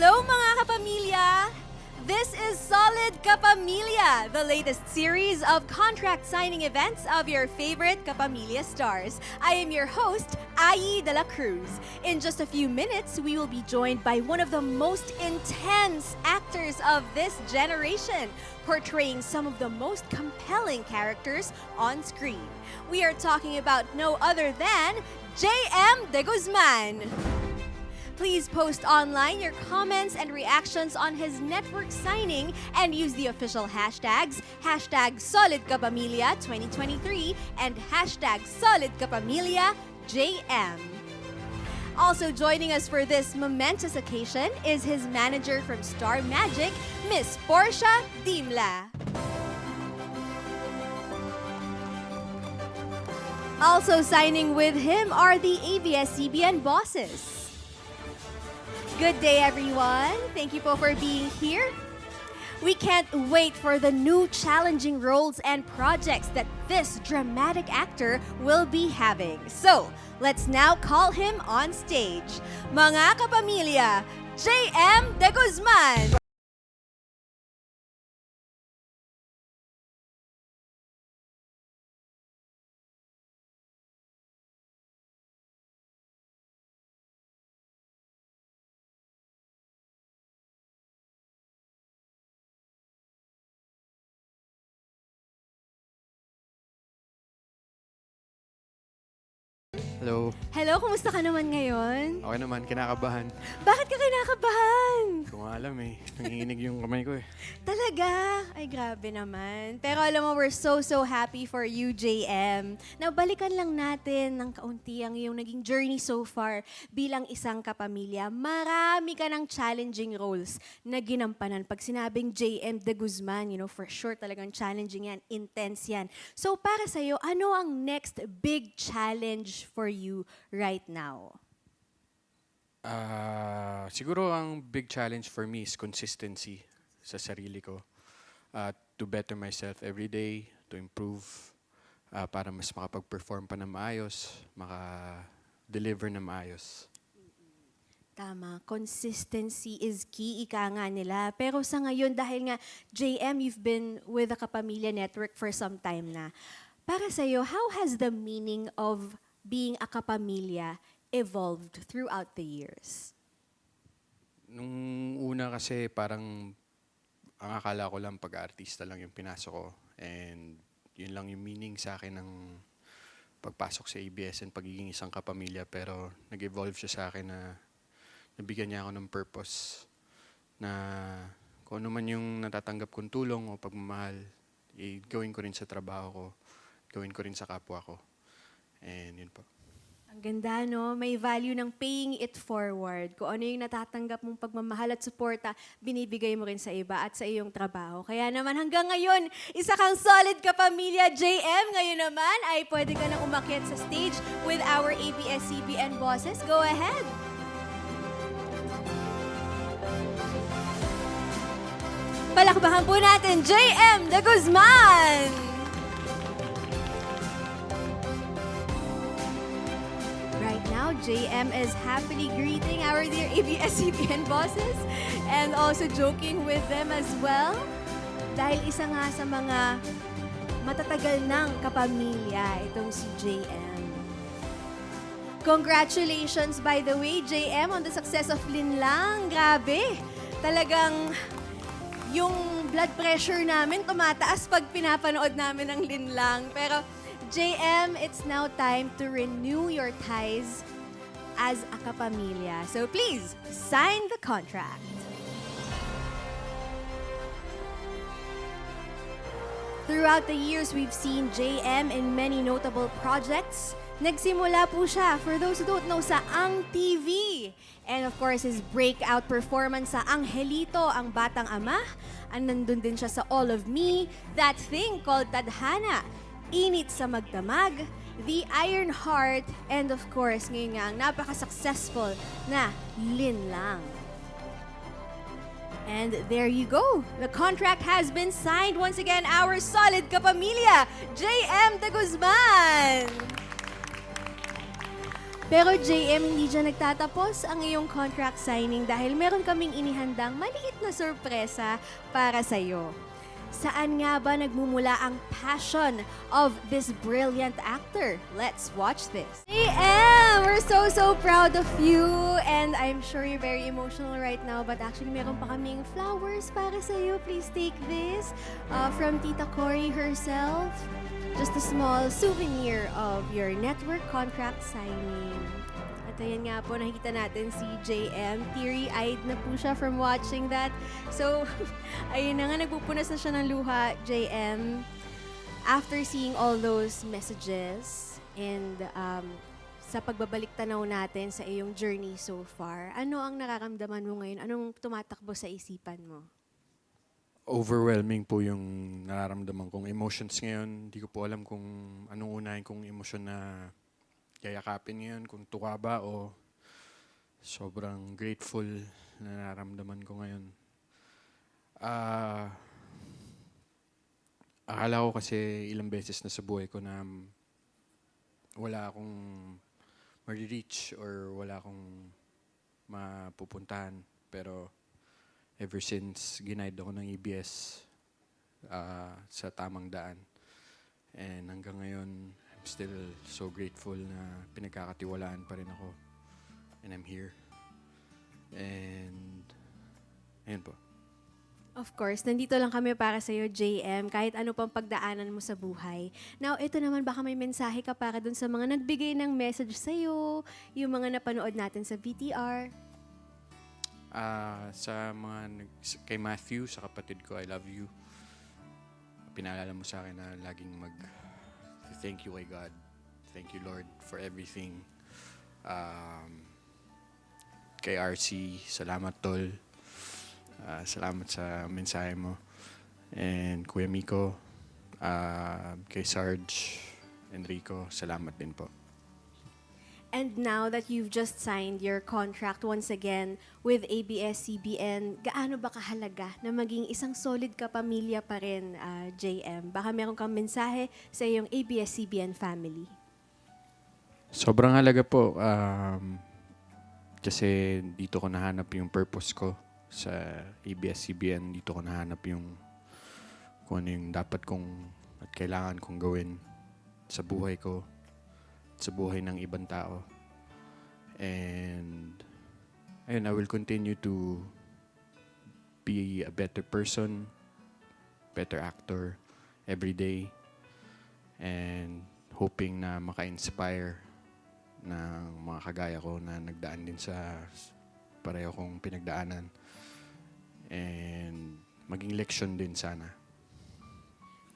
Hello mga kapamilya! This is Solid Kapamilya, the latest series of contract signing events of your favorite Kapamilya stars. I am your host, Ayi de la Cruz. In just a few minutes, we will be joined by one of the most intense actors of this generation, portraying some of the most compelling characters on screen. We are talking about no other than J.M. De Guzman. Please post online your comments and reactions on his network signing and use the official hashtags #SolidKapamilya2023 and #SolidKapamilyaJM. Also joining us for this momentous occasion is his manager from Star Magic, Miss Portia Dimla. Also signing with him are the ABS-CBN bosses. Good day, everyone. Thank you po for being here. We can't wait for the new challenging roles and projects that this dramatic actor will be having. So, let's now call him on stage. Mga kapamilya, J.M. De Guzman! Hello. Hello, kumusta ka naman ngayon? Okay naman, kinakabahan. Bakit ka kinakabahan? Hindi ko nga alam eh. Nanginginig yung kamay ko eh. Talaga? Ay, grabe naman. Pero alam mo, we're so happy for you, JM. Nabalikan lang natin ng kaunti ang iyong naging journey so far bilang isang kapamilya. Marami ka ng challenging roles na ginampanan. Pag sinabing JM De Guzman, for sure talagang challenging yan, intense yan. So para sa'yo, ano ang next big challenge for you right now? Siguro ang big challenge for me is consistency sa sarili ko. To better myself every day, to improve, para mas makapag-perform pa na maayos, maka-deliver na maayos. Tama, consistency is key, ika nga nila. Pero sa ngayon, dahil nga, JM, you've been with the Kapamilya Network for some time na. Para sa'yo, how has the meaning of being a kapamilya evolved throughout the years? Nung una kasi parang ang akala ko lang pag-artista lang yung pinasok ko. And yun lang yung meaning sa akin ng pagpasok sa ABS and pagiging isang kapamilya. Pero nag-evolve siya sa akin na nabigyan niya ako ng purpose na kung ano man yung natatanggap kong tulong o pagmamahal, gawin ko rin sa trabaho ko, gawin ko rin sa kapwa ko. And yun po. Ang ganda, no? May value ng paying it forward. Kung ano yung natatanggap mong pagmamahal at suporta, binibigay mo rin sa iba at sa iyong trabaho. Kaya naman hanggang ngayon, isa kang solid kapamilya, JM. Ngayon naman ay pwede ka nang umakyat sa stage with our ABS-CBN bosses. Go ahead! Palakpakan po natin, JM De Guzman! Right now, JM is happily greeting our dear ABS-CBN bosses and also joking with them as well. Dahil isa nga sa mga matatagal ng kapamilya, itong si JM. Congratulations, by the way, JM, on the success of Linlang. Grabe! Talagang yung blood pressure namin tumataas pag pinapanood namin ng Linlang. Pero JM, it's now time to renew your ties as a kapamilya. So please, sign the contract. Throughout the years, we've seen JM in many notable projects. Nagsimula po siya, for those who don't know, sa Ang TV. And of course, his breakout performance sa Angelito, Ang Batang Ama. And nandun din siya sa All of Me, That Thing Called Tadhana, Init sa Magdamag, The Iron Heart, and of course, ngayon nga, ang napaka-successful na Linlang. And there you go. The contract has been signed. Once again, our solid kapamilya, J.M. De Guzman. Pero JM, hindi dyan nagtatapos ang iyong contract signing dahil meron kaming inihandang maliit na sorpresa para sa'yo. Saan nga ba nagmumula ang passion of this brilliant actor? Let's watch this. JM, we're so proud of you and I'm sure you're very emotional right now but actually meron pa kaming flowers para sa'yo. Please take this from Tita Cory herself. Just a small souvenir of your network contract signing. At ayan nga po, nakikita natin si JM. Teary-eyed na po siya from watching that. So, ayun na nga, nagpupunas na siya ng luha, JM. After seeing all those messages and sa pagbabalik tanaw natin sa iyong journey so far, ano ang nararamdaman mo ngayon? Anong tumatakbo sa isipan mo? Overwhelming po yung nararamdaman kong emotions ngayon. Hindi ko po alam kung anong unahin kong emosyon na yayakapin ngayon, kung tuwa ba o sobrang grateful na nararamdaman ko ngayon. Akala ko kasi ilang beses na sa buhay ko na wala akong ma-reach or wala akong mapupuntahan. Pero ever since ginaid ako ng EBS sa tamang daan. And hanggang ngayon, I'm still so grateful na pinagkakatiwalaan pa rin ako. And I'm here. And ayun po. Of course, nandito lang kami para sa'yo, JM, kahit ano pang pagdaanan mo sa buhay. Now, ito naman, baka may mensahe ka para dun sa mga nagbigay ng message sa'yo, yung mga napanood natin sa VTR. Sa mga kay Matthew, sa kapatid ko, I love you. Pinaalala mo sa akin na laging thank you kay God. Thank you, Lord, for everything. Kay RC, salamat, Tol. Salamat sa mensahe mo. And Kuya Miko, kay Sarge, Enrico, salamat din po. And now that you've just signed your contract once again with ABS-CBN, gaano ba kahalaga na maging isang solid kapamilya pa rin, JM? Baka meron kang mensahe sa iyong ABS-CBN family. Sobrang halaga po. Kasi dito ko nahanap yung purpose ko sa ABS-CBN. Dito ko nahanap kung ano yung dapat kong at kailangan kong gawin sa buhay ko, sa buhay ng ibang tao. And ayun, I will continue to be a better person, better actor every day, and hoping na maka-inspire ng mga kagaya ko na nagdaan din sa pareho kong pinagdaanan. And maging leksyon din sana.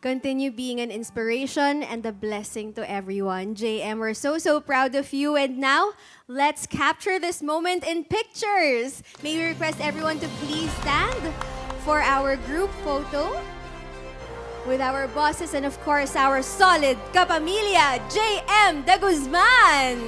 Continue being an inspiration and a blessing to everyone. JM, we're so proud of you. And now, let's capture this moment in pictures. May we request everyone to please stand for our group photo with our bosses and of course our solid kapamilya, JM De Guzman.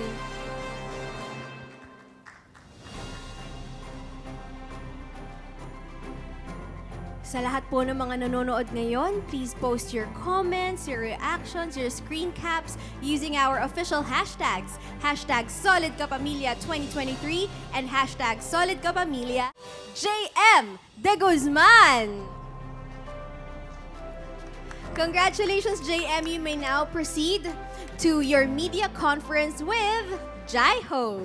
Sa lahat po ng mga nanonood ngayon, please post your comments, your reactions, your screen caps using our official hashtags. Hashtag SolidKapamilya2023 and hashtag SolidKapamilya JM De Guzman. Congratulations, JM. You may now proceed to your media conference with Jaiho.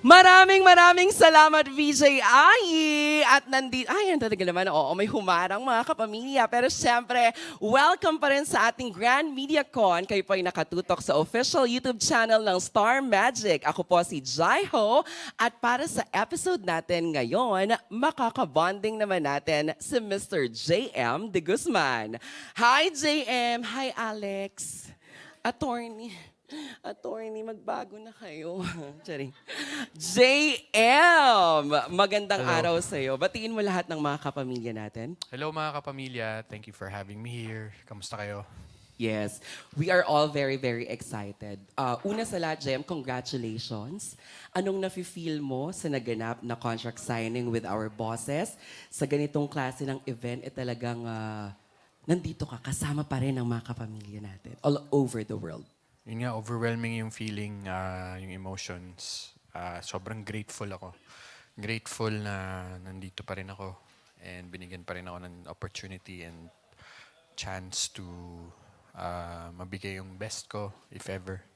Maraming salamat, VJ Ai! At ayan talaga naman, oo, may humarang mga kapamilya. Pero siyempre, welcome pa rin sa ating Grand Media Con. Kayo po ay nakatutok sa official YouTube channel ng Star Magic. Ako po si Jaiho. At para sa episode natin ngayon, makakabonding naman natin si Mr. JM De Guzman. Hi, JM! Hi, Alex! Attorney, magbago na kayo. Charing. JM! Magandang Hello. araw sa'yo. Batiin mo lahat ng mga kapamilya natin. Hello mga kapamilya, thank you for having me here. Kamusta kayo? Yes, we are all very excited. Una sa lahat, JM, congratulations. Anong nafe-feel mo sa naganap na contract signing with our bosses? Sa ganitong klase ng event, talagang nandito ka, kasama pa rin ang mga kapamilya natin all over the world. Yun nga, overwhelming yung feeling, yung emotions. Sobrang grateful ako. Grateful na nandito pa rin ako and binigyan pa rin ako ng opportunity and chance to mabigay yung best ko, if ever.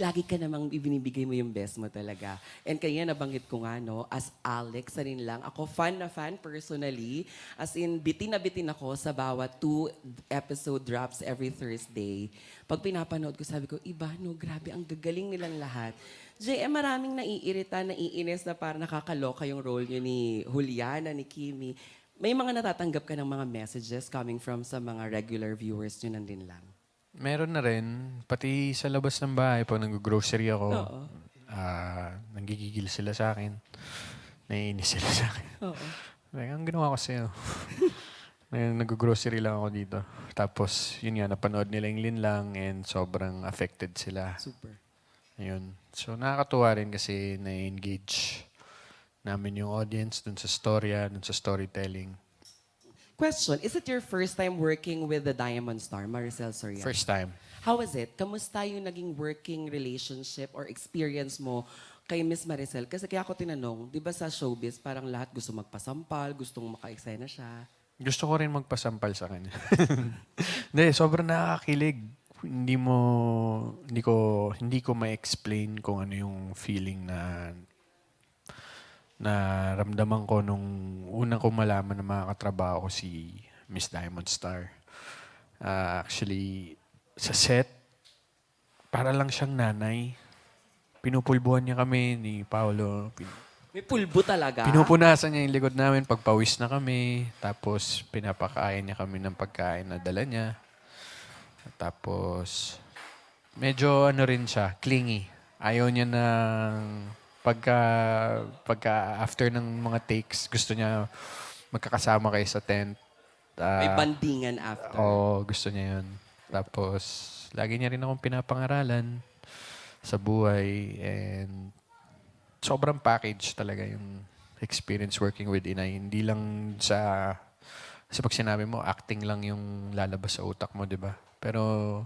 Lagi ka namang ibinibigay mo yung best mo talaga. And kaya nabanggit ko nga, no, as Alex, rin lang, ako fan na fan personally. As in, bitin na bitin ako sa bawat 2 episode drops every Thursday. Pag pinapanood ko, sabi ko, iba, no, grabe, ang gagaling nilang lahat. JM, maraming naiirita, naiinis na parang nakakaloka yung role nyo ni Juliana, ni Kimi. May mga natatanggap ka ng mga messages coming from sa mga regular viewers nyo nandun lang. Meron na rin, pati sa labas ng bahay, pag nag-grocery ako, Oo. nanggigigil sila sa akin. Naiinis sila sa akin. Oo. Like, ang ginawa ko sa'yo. Nag-grocery lang ako dito. Tapos, yun nga, napanood nila yung linlang and sobrang affected sila. Super. Ayun. So, nakakatuwa rin kasi na-engage namin yung audience dun sa storya, dun sa storytelling. Question, is it your first time working with the Diamond Star, Maricel Soriano? First time. How was it? Kamusta yung naging working relationship or experience mo kay Miss Maricel? Kasi kaya ako tinanong, di ba sa showbiz, parang lahat gusto magpasampal, gustong maka-eksena siya. Gusto ko rin magpasampal sa kanya. Hindi, sobrang nakakakilig. Hindi ko ma-explain kung ano yung feeling na ramdaman ko nung unang ko malaman na makakatrabaho ko si Miss Diamond Star. Actually, sa set, para lang siyang nanay. Pinupulbuhan niya kami ni Paolo. May pulbo talaga. Pinupunasan niya yung likod namin pag pawis na kami. Tapos pinapakain niya kami ng pagkain na dala niya. Tapos medyo ano rin siya, clingy. Ayaw niya ng pagka after ng mga takes, gusto niya magkakasama kayo sa tent. May bandingan after. Oo, gusto niya yun. Tapos lagi niya rin akong pinapangaralan sa buhay and sobrang package talaga yung experience working with Inay. Hindi lang kasi pag sinabi mo, acting lang yung lalabas sa utak mo, di ba? Pero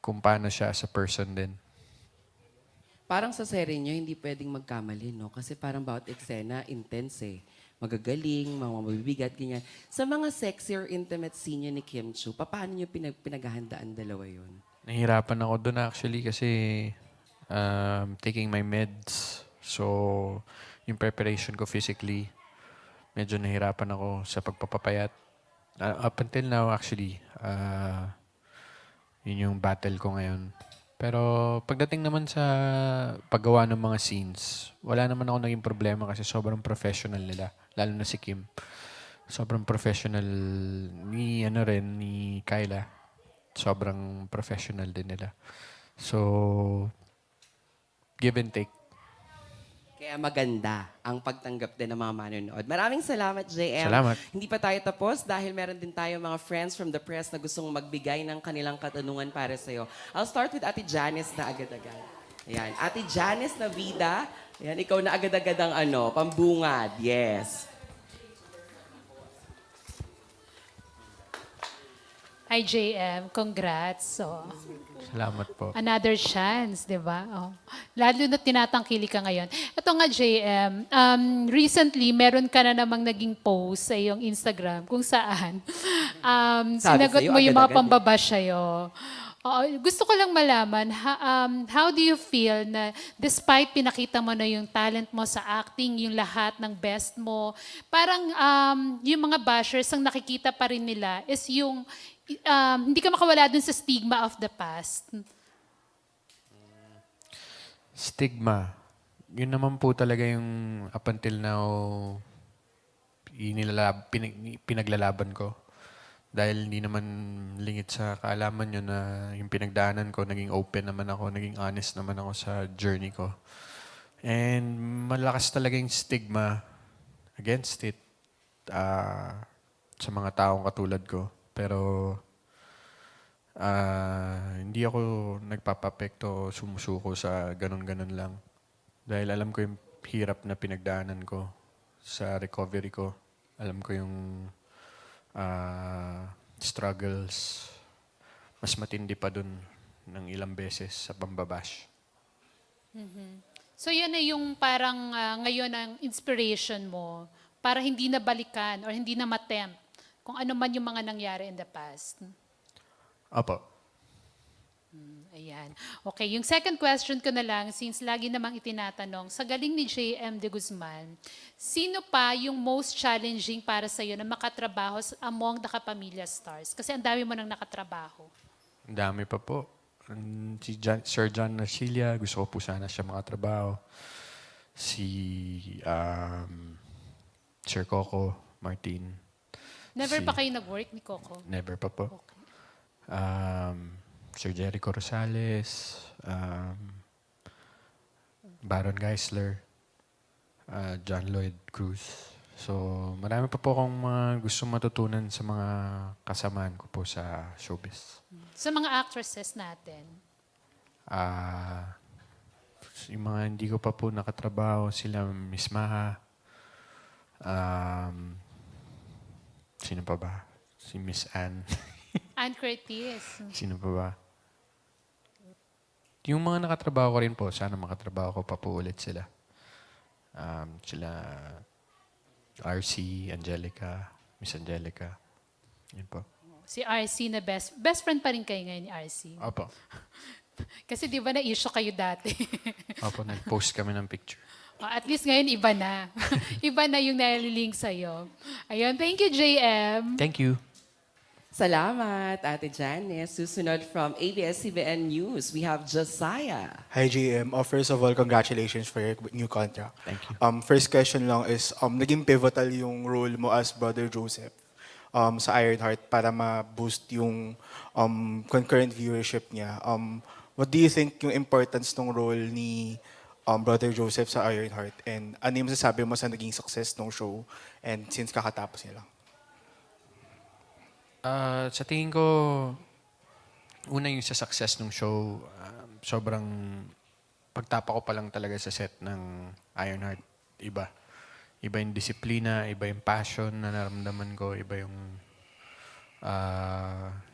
kung paano siya sa person din. Parang sa serye niyo, hindi pwedeng magkamali, no? Kasi parang bawat eksena, intense eh. Magagaling, mga mabibigat, ganyan. Sa mga sexy or intimate scene niyo ni Kim Chiu, paano niyo pinaghahandaan dalawa yun? Nahihirapan ako doon actually kasi taking my meds. So, yung preparation ko physically, medyo nahirapan ako sa pagpapapayat. Up until now actually, yun yung battle ko ngayon. Pero pagdating naman sa paggawa ng mga scenes, wala naman ako naging problema kasi sobrang professional nila. Lalo na si Kim. Sobrang professional ni Kyla. Sobrang professional din nila. So, give and take. Kaya maganda ang pagtanggap din ng mga manonood. Maraming salamat, JM. Salamat. Hindi pa tayo tapos dahil meron din tayo mga friends from the press na gustong magbigay ng kanilang katanungan para sa'yo. I'll start with Ate Janice na agad-agad. Ayan. Ate Janice na Vida. Ayan, ikaw na agad-agad ang pambungad. Yes. Hi, JM. Congrats. So, Salamat po. another chance, di ba? Oh. Lalo na tinatangkili ka ngayon. Ito nga, JM, recently, meron ka na namang naging post sa iyong Instagram kung saan sinagot sa'yo, mo yung mga agad-agad. pambabash sa'yo. Gusto ko lang malaman, how do you feel na despite pinakita mo na yung talent mo sa acting, yung lahat ng best mo, parang yung mga bashers ang nakikita pa rin nila is yung hindi ka makawala dun sa stigma of the past. Stigma. Yun naman po talaga yung up until now pinaglalaban ko. Dahil hindi naman lingit sa kaalaman nyo na yung pinagdaanan ko, naging open naman ako, naging honest naman ako sa journey ko. And malakas talaga yung stigma against it sa mga taong katulad ko. Pero hindi ako nagpapapekto, sumusuko sa ganun-ganun lang. Dahil alam ko yung hirap na pinagdaanan ko sa recovery ko. Alam ko yung struggles. mas matindi pa dun ng ilang beses sa pambabash. So yan na yung parang ngayon ang inspiration mo para hindi na balikan or hindi na matempt kung ano man yung mga nangyari in the past. Opo. Ayan. Okay, yung second question ko na lang, since lagi namang itinatanong, sa galing ni J.M. de Guzman, sino pa yung most challenging para sa'yo na makatrabaho among the Kapamilya stars? Kasi ang dami mo nang nakatrabaho. Ang dami pa po. Si Sir John Narcilia, gusto ko po sana siya makatrabaho. Si Sir Coco Martin, Never Si- pa kayo nag-work ni Coco? never pa po. Okay. Sir Jericho Rosales, Baron Geisler, John Lloyd Cruz. So, marami pa po akong mga gusto matutunan sa mga kasamaan ko po sa showbiz. Sa mga actresses natin. Yung mga hindi ko pa po nakatrabaho, sila Miss Maha, sino pa ba? Si Miss Anne. Ann Curtis. Sino pa ba? Yung mga nakatrabaho ko rin po, sana makatrabaho ko pa po ulit sila. Sila RC, Angelica, Miss Angelica. Yun po. Si RC na best friend pa rin kayo ngayon ni RC. Opo. Kasi di ba na-issue kayo dati? Opo, nag-post kami ng picture. At least ngayon iba na. Iba na yung nalilink sa'yo. Ayun, thank you JM. Thank you. Salamat, Ate Janice. Susunod from ABS-CBN News, we have Josiah. Hi, GM. First of all, congratulations for your new contract. Thank you. First question lang is, naging pivotal yung role mo as Brother Joseph sa Ironheart para ma-boost yung concurrent viewership niya. What do you think yung importance ng role ni Brother Joseph sa Ironheart? And ano yung masasabi mo sa naging success ng show and since kakatapos niya lang? Sa tingin ko, una yung sa success ng show, sobrang pagtapa ko pa lang talaga sa set ng Ironheart, iba. Iba yung disiplina, iba yung passion na naramdaman ko, iba yung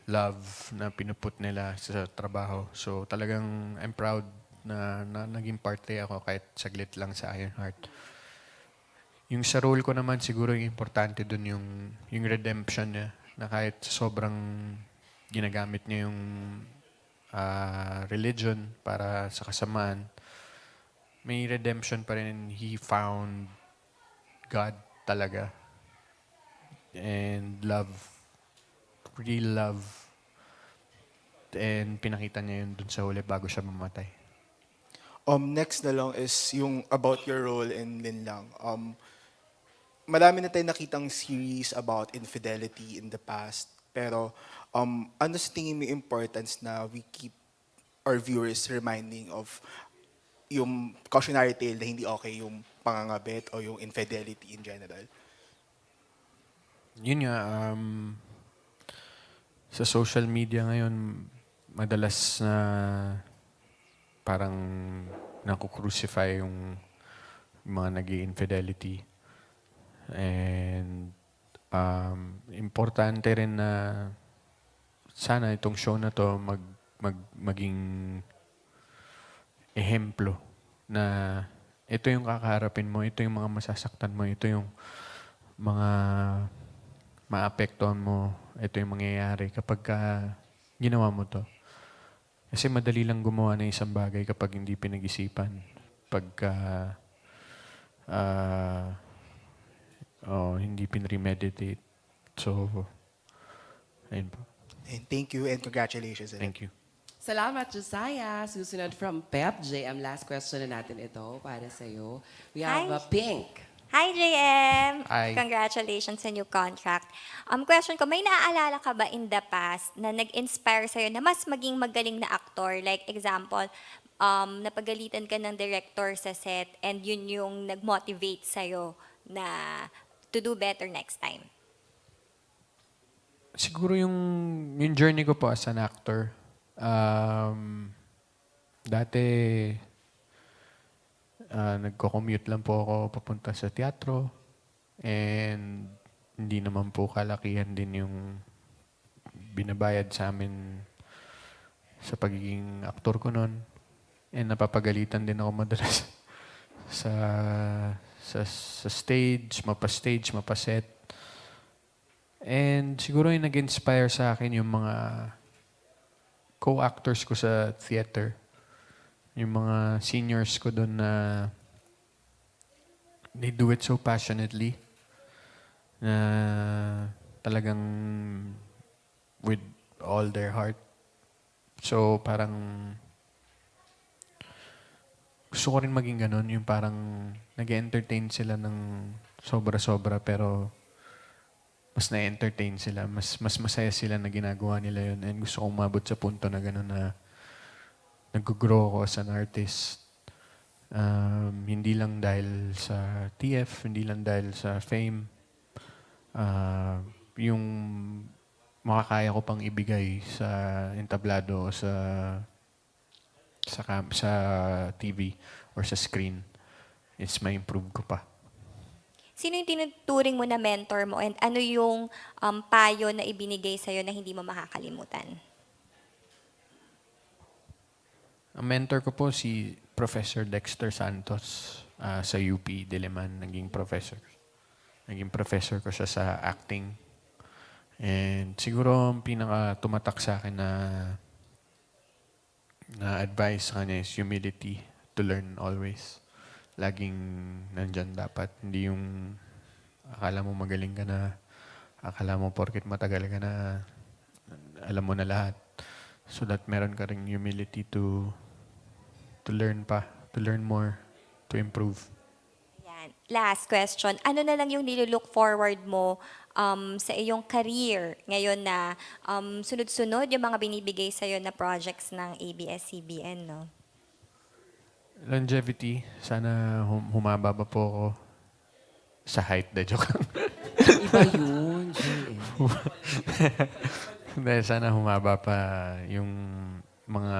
love na pinuput nila sa trabaho. So talagang I'm proud na naging parte ako kahit saglit lang sa Ironheart. Yung sa role ko naman, siguro yung importante dun yung redemption niya, na kahit sobrang ginagamit niya yung religion para sa kasamaan, may redemption pa rin. He found God talaga. And love. Real love. And pinakita niya yun dun sa huli bago siya mamatay. Next na lang is yung about your role in Linlang. Marami na tayong nakitang series about infidelity in the past. Pero ano sa tingin mo yung importance na we keep our viewers reminding of yung cautionary tale na hindi okay yung pangangabit o yung infidelity in general? Yun nga, sa social media ngayon, madalas na parang naku-crucify yung mga nag-i-infidelity. And importante rin na sana itong show na to maging ehemplo na ito yung kakaharapin mo, ito yung mga masasaktan mo, ito yung mga maapektuhan mo, ito yung mangyayari kapag ginawa mo to. Kasi madali lang gumawa ng isang bagay kapag hindi pinag-isipan. Pagka hindi pinremeditate. So, ayun po. And thank you and congratulations. Thank you. Salamat, Josiah. Susunod from Pep JM. Last question na natin ito para sa'yo. We have Hi. Pink. Hi, JM! Hi. Congratulations sa new contract. Question ko, may naaalala ka ba in the past na nag-inspire sa'yo na mas maging magaling na aktor? Like, example, napagalitan ka ng director sa set and yun yung nag-motivate sa'yo na to do better next time? Siguro yung journey ko po as an actor. Dati, nagko-commute lang po ako papunta sa teatro. And hindi naman po kalakihan din yung binabayad sa amin sa pagiging aktor ko noon. And napapagalitan din ako madalas sa stage, mapaset. And siguro yung nag-inspire sa akin yung mga co-actors ko sa theater. Yung mga seniors ko doon na they do it so passionately na talagang with all their heart. So parang gusto ko rin maging ganun, yung parang nag-entertain sila ng sobra-sobra pero mas na-entertain sila, mas masaya sila na ginagawa nila yun. And gusto kong umabot sa punto na gano'n na nag-grow ako as an artist. Hindi lang dahil sa TF, hindi lang dahil sa fame. Yung makakaya ko pang ibigay sa entablado o sa TV or sa screen is ma-improve ko pa. Sino yung tinuturing mo na mentor mo and ano yung payo na ibinigay sa'yo na hindi mo makakalimutan? Ang mentor ko po si Professor Dexter Santos sa UP Diliman. Naging professor ko siya sa acting. And siguro ang pinaka tumatak sa akin na advice sa kanya is humility, to learn always. Laging nandyan dapat. Hindi yung akala mo magaling ka na, akala mo porket matagal ka na, alam mo na lahat. So that meron ka ring humility to learn pa, to learn more, to improve. Yan. Last question. Ano na lang yung nilulook forward mo sa iyong career ngayon na sunod-sunod yung mga binibigay sa'yo na projects ng ABS-CBN, no? Longevity. Sana humaba pa po ako sa height. De, joke lang. Iba yun, JM. Dahil sana humaba pa yung mga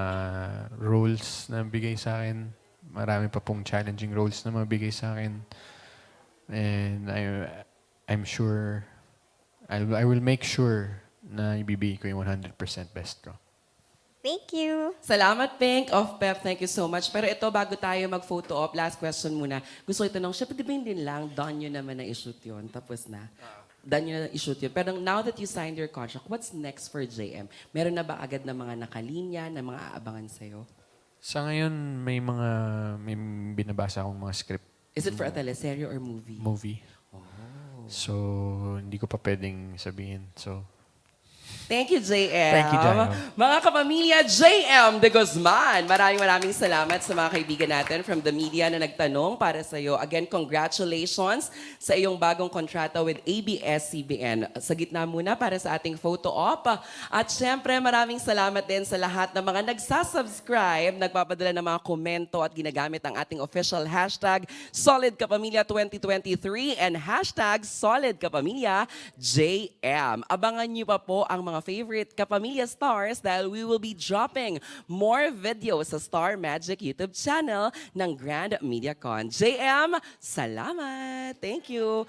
roles na bigay sa akin. Marami pa pong challenging roles na mabigay sa akin. And I'm sure, I will make sure na ibibigay ko yung 100% best ko. Thank you. Salamat, Pink. Pep, thank you so much. Pero ito, bago tayo mag-photo op, last question muna. Gusto ko itanong, syempre, di ba hindi lang, done nyo naman na i-shoot yun, tapos na. Done nyo na i-shoot yun. Pero now that you signed your contract, what's next for JM? Meron na ba agad na mga nakalinya, na mga aabangan sa'yo? Sa ngayon, may binabasa akong mga script Is it for a teleserye or movie? movie. So, hindi ko pa pwedeng sabihin. So, Thank you, JM. Thank you, Jayo. Mga kapamilya, JM de Guzman. Maraming salamat sa mga kaibigan natin from the media na nagtanong para sa iyo. Again, congratulations sa iyong bagong kontrata with ABS-CBN. Sa gitna muna para sa ating photo op. At syempre, maraming salamat din sa lahat ng mga nagsasubscribe, nagpapadala ng mga komento at ginagamit ang ating official hashtag SolidKapamilya2023 and hashtag SolidKapamilyaJM. Abangan niyo pa po ang mga favorite Kapamilya stars dahil we will be dropping more videos sa Star Magic YouTube channel ng Grand MediaCon. JM, salamat! Thank you!